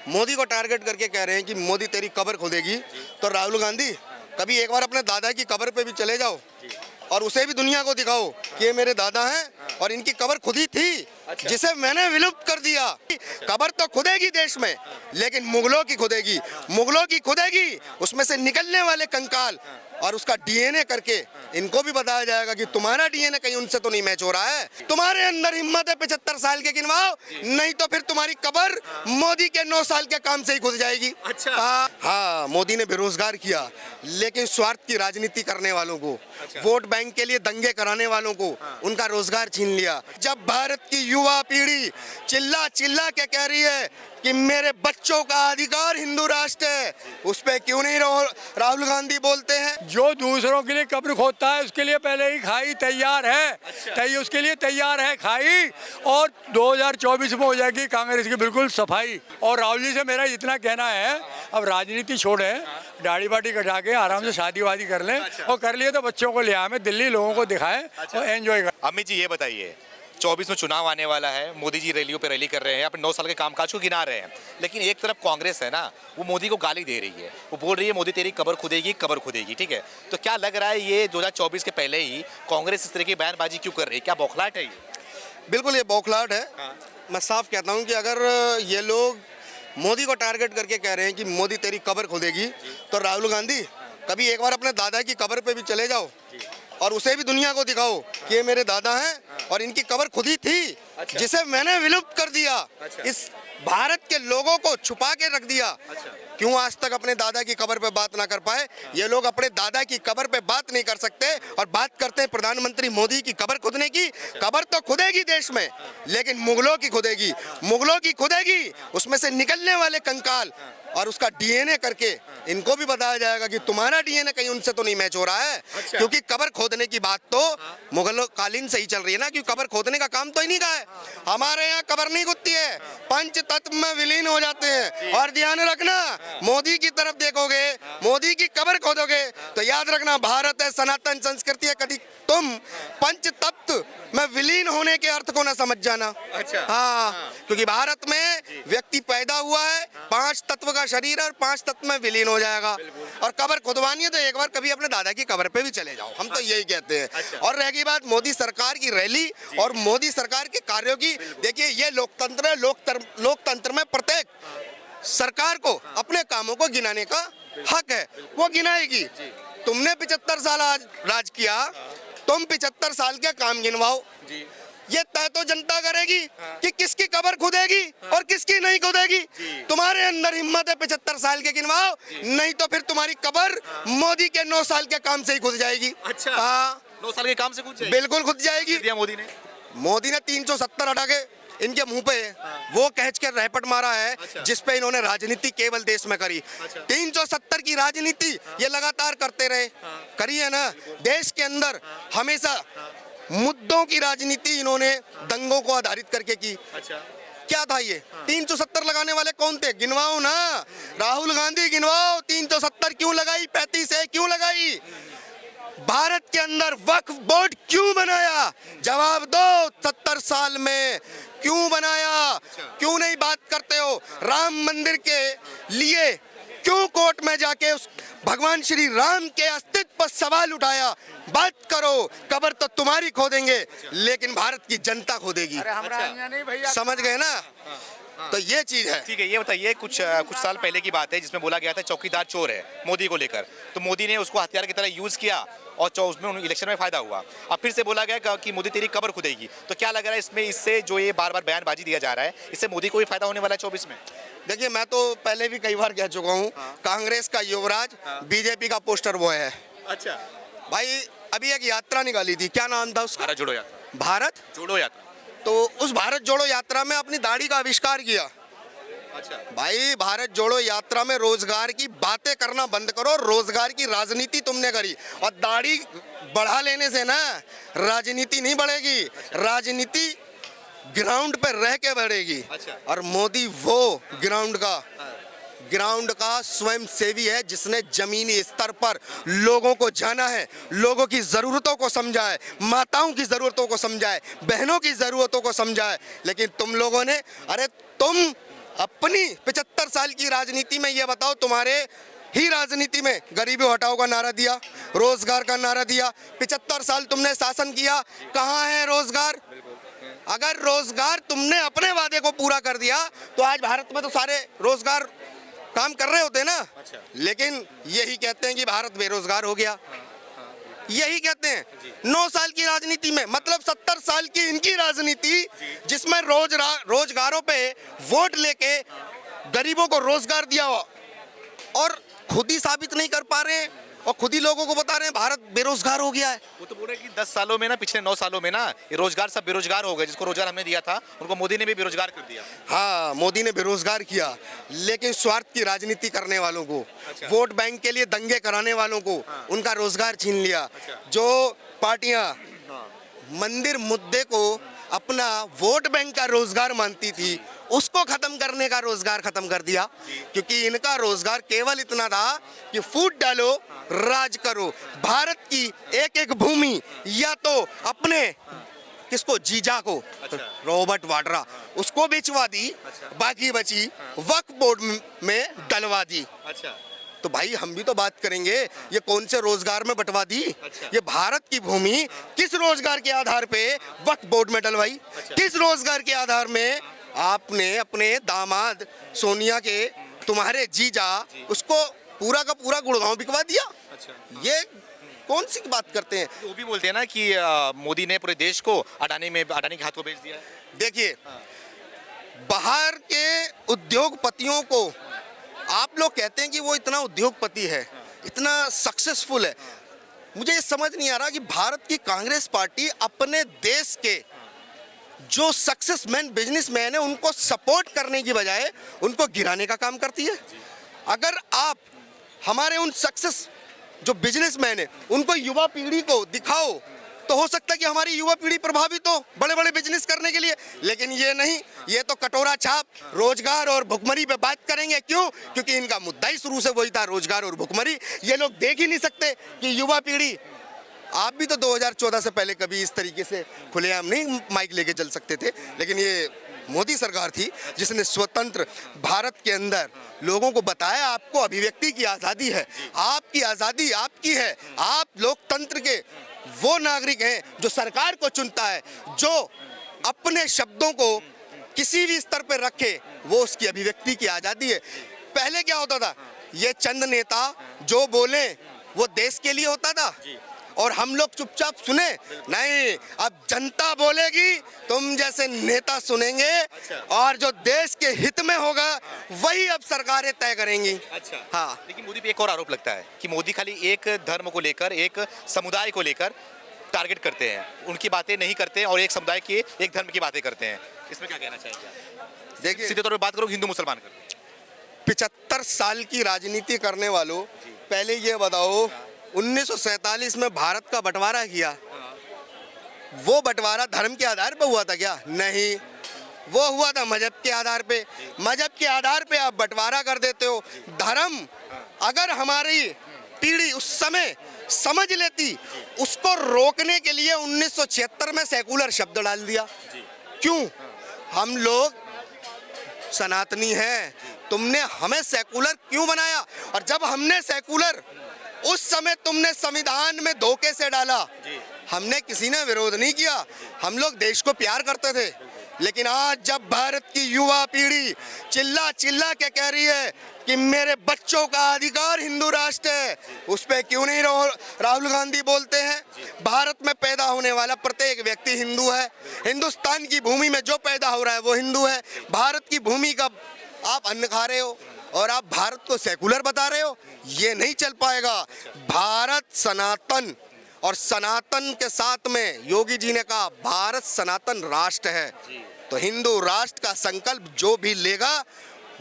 मोदी को टारगेट करके कह रहे हैं कि मोदी तेरी कब्र खोदेगी। तो राहुल गांधी कभी एक बार अपने दादा की कब्र पे भी चले जाओ और उसे भी दुनिया को दिखाओ कि ये मेरे दादा हैं और इनकी कब्र खुदी थी, जिसे मैंने विलुप्त कर दिया। कब्र तो खुदेगी देश में, लेकिन मुगलों की खुदेगी, मुगलों की खुदेगी, उसमें से निकलने वाले कंकाल और उसका डीएनए करके इनको भी बताया जाएगा कि तुम्हारा डीएनए कहीं उनसे तो नहीं मैच हो रहा है। तुम्हारे अंदर हिम्मत है 75 साल के गिनवाओ, नहीं तो फिर तुम्हारी कब्र मोदी के 9 साल के काम से ही खुद जाएगी। अच्छा। हाँ, मोदी ने बेरोजगार किया, लेकिन स्वार्थ की राजनीति करने वालों को, वोट बैंक के लिए दंगे कराने वालों को उनका रोजगार छीन लिया। जब भारत की युवा पीढ़ी चिल्ला चिल्ला के कह रही है कि मेरे बच्चों का अधिकार हिंदू राष्ट्र है, उस पे क्यों नहीं राहुल गांधी बोलते हैं? जो दूसरों के लिए कब्र खोदता है उसके लिए पहले ही खाई तैयार है। उसके लिए तैयार है खाई, और 2024 में हो जाएगी कांग्रेस की बिल्कुल सफाई। और राहुल जी से मेरा इतना कहना है, अब राजनीति छोड़े, दाढ़ी बाटी कटा के आराम से शादी वादी कर लें, और कर लिए तो बच्चों को ले आए, दिल्ली लोगों को दिखाएं और एंजॉय करें। अमित जी ये बताइए, 24 में चुनाव आने वाला है, मोदी जी रैलियों पे रैली कर रहे हैं, अपने 9 साल के कामकाज को गिना रहे हैं, लेकिन एक तरफ कांग्रेस है ना, वो मोदी को गाली दे रही है, वो बोल रही है मोदी तेरी कब्र खुदेगी, कब्र खुदेगी। ठीक है, तो क्या लग रहा है ये 2024 के पहले ही कांग्रेस इस तरह की बयानबाजी क्यों कर रही है? क्या बौखलाहट है ये? बिल्कुल ये बौखलाहट है। मैं साफ कहता हूँ कि अगर ये लोग मोदी को टारगेट करके कह रहे हैं कि मोदी तेरी कब्र खोदेगी, तो राहुल गांधी कभी एक बार अपने दादा की कब्र पे भी चले जाओ और उसे भी दुनिया को दिखाओ कि ये मेरे दादा हैं और इनकी कब्र खुदी थी, जिसे मैंने विलुप्त कर दिया। इस भारत के लोगों को छुपा के रख दिया। क्यों आज तक अपने दादा की कब्र पे बात ना कर पाए? ये लोग अपने दादा की कब्र पे बात नहीं कर सकते और बात करते हैं प्रधानमंत्री मोदी की कब्र खुदने की। कब्र तो खुदेगी देश में, लेकिन मुगलों की खुदेगी, मुगलों की खुदेगी, उसमें से निकलने वाले कंकाल और उसका डीएनए करके इनको भी बताया जाएगा कि तुम्हारा डीएनए कहीं उनसे तो नहीं मैच हो रहा है। क्योंकि कब्र खोदने की बात तो मुगलों कालीन से ही चल रही है ना, क्योंकि कब्र खोदने का काम तो ही नहीं का है। हमारे यहाँ कब्र नहीं खुदती है, पंच तत्व में विलीन हो जाते हैं। और ध्यान रखना, मोदी की तरफ देखोगे, मोदी की कब्र खोदोगे तो याद रखना, भारत है, सनातन संस्कृति है, कभी तुम पंच तत्व में विलीन होने के अर्थ को ना समझ जाना। हाँ, क्योंकि भारत में व्यक्ति पैदा हुआ है, 5 तत्व का शरीर है और 5 तत्व में विलीन हो जाएगा। और कब्र खुदवानी है तो एक बार कभी अपने दादा की कब्र पे भी चले जाओ, हम तो यही कहते हैं। और रह गई बात मोदी सरकार की रैली और मोदी सरकार के कार्यों की, देखिए ये लोकतंत्र है, लोकतंत्र में प्रत्येक सरकार को अपने कामों को गिनाने का हक है, वो गिनाएगी। तुमने 75 साल आज राज किया, तुम 75 साल के काम गिनवाओ, ये तय तो जनता करेगी कि किसकी कब्र खुदेगी और किसकी नहीं खुदेगी। तुम्हारे अंदर हिम्मत है 75 साल के गिनवाओ, नहीं तो फिर तुम्हारी कब्र मोदी के 9 साल के काम से ही खुद जाएगी। अच्छा। हाँ, 9 साल के काम से खुद जाएगी? बिल्कुल खुद जाएगी। दिया मोदी ने 370 हटा के इनके मुंह पे वो कहच के रैपट मारा है। जिसपे इन्होंने राजनीति केवल देश में करी। 370 की राजनीति ये लगातार करते रहे, करी है ना। देश के अंदर हमेशा मुद्दों की राजनीति इन्होंने दंगों को आधारित करके की। क्या था ये? 370 लगाने वाले कौन थे? गिनवाओ ना, राहुल गांधी गिनवाओ। 370 क्यों लगाई? 35 है क्यों लगाई? भारत के अंदर वक्फ बोर्ड क्यों बनाया? जवाब दो। 70 साल में क्यों बनाया? क्यों नहीं बात करते हो? राम मंदिर के लिए क्यों कोर्ट में जाके उस भगवान श्री राम के अस्तित्व पर सवाल उठाया? बात करो, कब्र तो तुम्हारी खोदेंगे, लेकिन भारत की जनता खोदेगी। समझ गए ना? तो ये चीज है। ठीक है, ये बताइए, कुछ साल पहले की बात है जिसमें बोला गया था चौकीदार चोर है मोदी को लेकर, तो मोदी ने उसको हथियार की तरह यूज किया और उसमें इलेक्शन में फायदा हुआ। अब फिर से बोला गया कि मोदी तेरी कब्र खुदेगी, तो क्या लग रहा है इसमें, इससे जो ये बार बार बयानबाजी दिया जा रहा है, इससे मोदी को भी फायदा होने वाला है 24 में? देखिए, मैं तो पहले भी कई बार कह चुका हूँ, कांग्रेस का युवराज बीजेपी का पोस्टर बॉय है। अच्छा भाई, अभी एक यात्रा निकाली थी, क्या नाम था उसका? भारत जोड़ो यात्रा। भारत जोड़ो यात्रा। तो उस भारत जोड़ो यात्रा में अपनी दाढ़ी का आविष्कार किया। अच्छा भाई, भारत जोड़ो यात्रा में रोजगार की बातें करना बंद करो, रोजगार की राजनीति तुमने करी। और दाढ़ी बढ़ा लेने से ना राजनीति नहीं बढ़ेगी, राजनीति ग्राउंड पर रह के बढ़ेगी। और मोदी वो ग्राउंड का स्वयं सेवी है, जिसने जमीनी स्तर पर लोगों को जाना है, लोगों की ज़रूरतों को समझा है, माताओं की ज़रूरतों को समझा है, बहनों की ज़रूरतों को समझा है। लेकिन तुम लोगों ने, अरे तुम अपनी 75 साल की राजनीति में ये बताओ, तुम्हारे ही राजनीति में गरीबी हटाओ का नारा दिया, रोजगार का नारा दिया। 75 साल तुमने शासन किया, कहाँ है रोजगार? अगर रोजगार तुमने अपने वादे को पूरा कर दिया तो आज भारत में तो सारे रोजगार काम कर रहे होते ना। लेकिन यही कहते हैं कि भारत बेरोजगार हो गया, यही कहते हैं। 9 साल की राजनीति में, मतलब 70 साल की इनकी राजनीति, जिसमें रोजगारों पे वोट लेके गरीबों को रोजगार दिया और खुद ही साबित नहीं कर पा रहे हैं और खुद ही लोगों को बता रहे हैं भारत बेरोजगार हो गया है। वो तो बोल रहे हैं कि 10 सालों में ना, पिछले 9 सालों में ना, ये रोजगार सब बेरोजगार हो गए। जिसको रोजगार हमने दिया था उनको मोदी ने भी बेरोजगार कर दिया। हाँ, मोदी ने बेरोजगार किया, लेकिन स्वार्थ की राजनीति करने वालों को, वोट बैंक के लिए दंगे कराने वालों को उनका रोजगार छीन लिया। जो पार्टियां मंदिर मुद्दे को अपना वोट बैंक का रोजगार मानती थी, उसको खत्म करने का रोजगार खत्म कर दिया। क्योंकि इनका रोजगार केवल इतना था कि फूट डालो, राज करो। भारत की एक एक भूमि या तो अपने किसको, जीजा को, रॉबर्ट वाड्रा, उसको बेचवा दी, बाकी बची वक्फ बोर्ड में डलवा दी। तो भाई हम भी तो बात करेंगे, ये कौन से रोजगार में बंटवा दी? ये भारत की भूमि किस रोजगार के आधार पे वक्फ बोर्ड में डलवाई? किस रोजगार के आधार में आपने अपने दामाद सोनिया के, तुम्हारे जीजा, उसको पूरा का पूरा गुड़गांव बिकवा दिया? ये कौन सी बात करते हैं? वो भी बोलते हैं ना कि मोदी ने पूरे देश को अडानी के हाथों बेच दिया है। देखिए, बाहर के उद्योगपतियों को आप लोग कहते हैं कि वो इतना उद्योगपति है, इतना सक्सेसफुल है। मुझे ये समझ नहीं आ रहा कि भारत की कांग्रेस पार्टी अपने देश के जो सक्सेसमैन बिजनेसमैन है उनको सपोर्ट करने की बजाय उनको गिराने का काम करती है। अगर आप हमारे उन सक्सेस जो बिजनेसमैन है उनको युवा पीढ़ी को दिखाओ तो हो सकता है कि हमारी युवा पीढ़ी प्रभावित हो बड़े बड़े बिजनेस करने के लिए। लेकिन ये नहीं, ये तो कटोरा छाप रोजगार और भुखमरी पे बात करेंगे। क्यों? क्योंकि इनका मुद्दा ही शुरू से वही था, रोजगार और भुखमरी। ये लोग देख ही नहीं सकते कि युवा पीढ़ी, आप भी तो 2014 से पहले कभी इस तरीके से खुलेआम नहीं माइक लेके चल सकते थे। लेकिन ये मोदी सरकार थी जिसने स्वतंत्र भारत के अंदर लोगों को बताया आपको अभिव्यक्ति की आज़ादी है, आपकी आज़ादी आपकी है। आप लोकतंत्र के वो नागरिक हैं जो सरकार को चुनता है, जो अपने शब्दों को किसी भी स्तर पर रखे, वो उसकी अभिव्यक्ति की आज़ादी है। पहले क्या होता था, ये चंद नेता जो बोले वो देश के लिए होता था और हम लोग चुपचाप सुने। नहीं, अब जनता बोलेगी, तुम जैसे नेता सुनेंगे और जो देश के हित में होगा वही अब सरकारें तय करेंगी। हाँ, लेकिन मोदी पे एक और आरोप लगता है कि मोदी खाली एक धर्म को लेकर, एक समुदाय को लेकर टारगेट करते हैं, उनकी बातें नहीं करते और एक समुदाय की, एक धर्म की बातें करते हैं। इसमें क्या कहना चाहेंगे? देखिए, सीधे तौर पे बात करो, हिंदू मुसलमान कर। 75 साल की राजनीति करने वालों, पहले ये बताओ 1947 में भारत का बंटवारा किया, वो बंटवारा धर्म के आधार पे हुआ था क्या? नहीं, वो हुआ था मजहब के आधार पे। मजहब के आधार पे आप बंटवारा कर देते हो। धर्म अगर हमारी पीढ़ी उस समय समझ लेती, उसको रोकने के लिए 1976 में सेकुलर शब्द डाल दिया। क्यों? हम लोग सनातनी हैं, तुमने हमें सेकुलर क्यों बनाया? और जब हमने सेकुलर उस समय तुमने संविधान में धोखे से डाला, हमने किसी ने विरोध नहीं किया, हम लोग देश को प्यार करते थे। लेकिन आज जब भारत की युवा पीढ़ी चिल्ला चिल्ला के कह रही है कि मेरे बच्चों का अधिकार हिंदू राष्ट्र है, उस पे क्यों नहीं राहुल गांधी बोलते हैं? भारत में पैदा होने वाला प्रत्येक व्यक्ति हिंदू है। हिंदुस्तान की भूमि में जो पैदा हो रहा है वो हिंदू है। भारत की भूमि का आप अन्न खा रहे हो और आप भारत को सेकुलर बता रहे हो, ये नहीं चल पाएगा। भारत सनातन, और सनातन के साथ में योगी जी ने कहा भारत सनातन राष्ट्र है। तो हिंदू राष्ट्र का संकल्प जो भी लेगा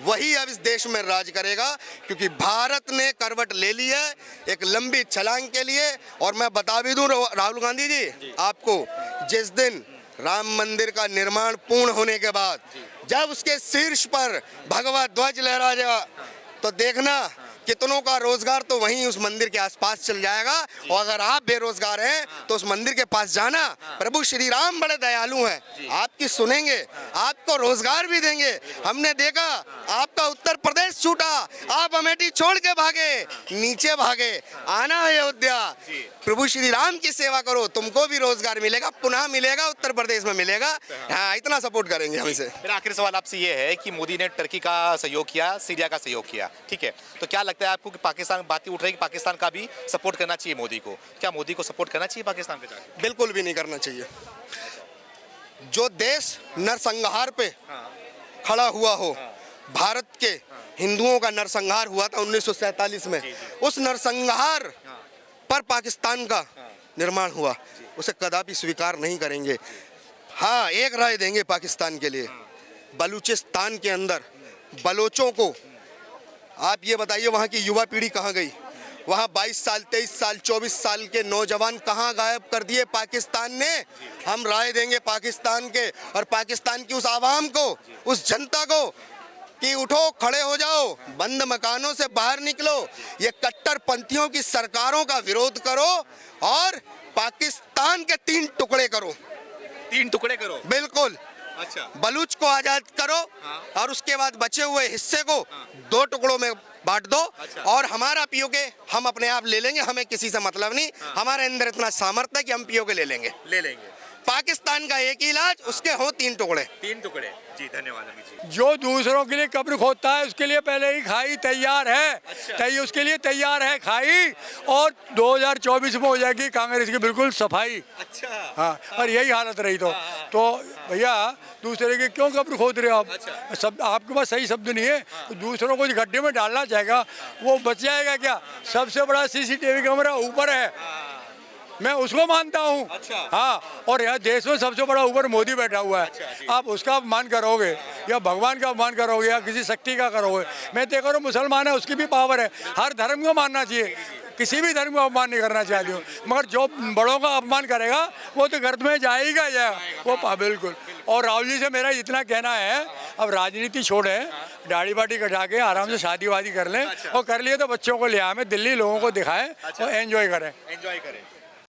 वही अब इस देश में राज करेगा, क्योंकि भारत ने करवट ले ली है एक लंबी छलांग के लिए। और मैं बता भी दूं राहुल गांधी जी आपको, जिस दिन राम मंदिर का निर्माण पूर्ण होने के बाद जब उसके शीर्ष पर भगवा ध्वज लहराएगा तो देखना कितनों का रोजगार तो वहीं उस मंदिर के आसपास चल जाएगा। और अगर आप बेरोजगार हैं तो उस मंदिर के पास जाना। प्रभु श्री राम बड़े दयालु हैं, आपकी सुनेंगे, आपको रोजगार भी देंगे। हमने देखा आपका उत्तर प्रदेश छूटा, आप अमेठी छोड़ के भागे, नीचे भागे। आना है अयोध्या, प्रभु श्री राम की सेवा करो, तुमको भी रोजगार मिलेगा, पुनः मिलेगा, उत्तर प्रदेश में मिलेगा। हाँ, इतना सपोर्ट करेंगे हम इसे। मेरा आखिरी सवाल आपसे ये है कि मोदी ने टर्की का सहयोग किया, सीरिया का सहयोग किया, ठीक है, तो क्या लगता है आपको कि पाकिस्तान, बातें उठ रही है कि पाकिस्तान का भी सपोर्ट करना चाहिए मोदी को? क्या मोदी को सपोर्ट करना चाहिए पाकिस्तान पे जाके? बिल्कुल भी नहीं करना चाहिए। जो देश नरसंहार पे खड़ा हुआ हो, भारत के हिंदुओं का नरसंहार हुआ था 1947 में, उस नरसंहार पर पाकिस्तान का निर्माण हुआ, उसे कदापि स्वीकार नहीं करेंगे। हाँ, एक राय देंगे पाकिस्तान के लिए, बलूचिस्तान के अंदर बलोचों को, आप ये बताइए वहाँ की युवा पीढ़ी कहाँ गई? वहाँ 22 साल, 23 साल, 24 साल के नौजवान कहाँ गायब कर दिए पाकिस्तान ने? हम राय देंगे पाकिस्तान के और पाकिस्तान की उस आवाम को, उस जनता को कि उठो, खड़े हो जाओ, बंद मकानों से बाहर निकलो, ये कट्टरपंथियों की सरकारों का विरोध करो और पाकिस्तान के 3 टुकड़े करो। 3 टुकड़े करो? बिल्कुल। अच्छा। बलूच को आजाद करो और उसके बाद बचे हुए हिस्से को 2 टुकड़ों में बांट दो। अच्छा। और हमारा पीओके हम अपने आप ले लेंगे, हमें किसी से मतलब नहीं। हमारे अंदर इतना सामर्थ्य है कि हम पीओके ले लेंगे। पाकिस्तान का एक ही इलाज, उसके हो 3 टुकड़े। 3 टुकड़े। जी, धन्यवाद अमित जी। जो दूसरों के लिए कब्र खोदता है उसके लिए पहले ही खाई तैयार है। अच्छा। उसके लिए तैयार है खाई। और 2024 में हो जाएगी कांग्रेस की बिल्कुल सफाई। अच्छा। हाँ, और यही हालत रही तो भैया दूसरे के क्यों कब्र खोद रहे हो आप? अच्छा। सब आपके पास सही शब्द नहीं है, तो दूसरों को गड्ढे में डालना चाहेगा, वो बच जाएगा क्या? सबसे बड़ा CCTV कैमरा ऊपर है, मैं उसको मानता हूँ। अच्छा। हाँ, और यहाँ देश में सबसे बड़ा ऊपर मोदी बैठा हुआ है। अच्छा, आप उसका अपमान करोगे या भगवान का अपमान करोगे या किसी शक्ति का करोगे? मैं तो कह रहा हूँ मुसलमान है, उसकी भी पावर है, हर धर्म को मानना चाहिए, किसी भी धर्म को अपमान नहीं करना चाहती हूँ, मगर जो बड़ों का अपमान करेगा वो तो गर्द में जाएगा वो। बिल्कुल। और राहुल जी से मेरा इतना कहना है, अब राजनीति छोड़े, दाढ़ी बाटी कटा के आराम से शादी वादी कर लें, और कर लिए तो बच्चों को ले आए, दिल्ली लोगों को दिखाएं और एंजॉय करें।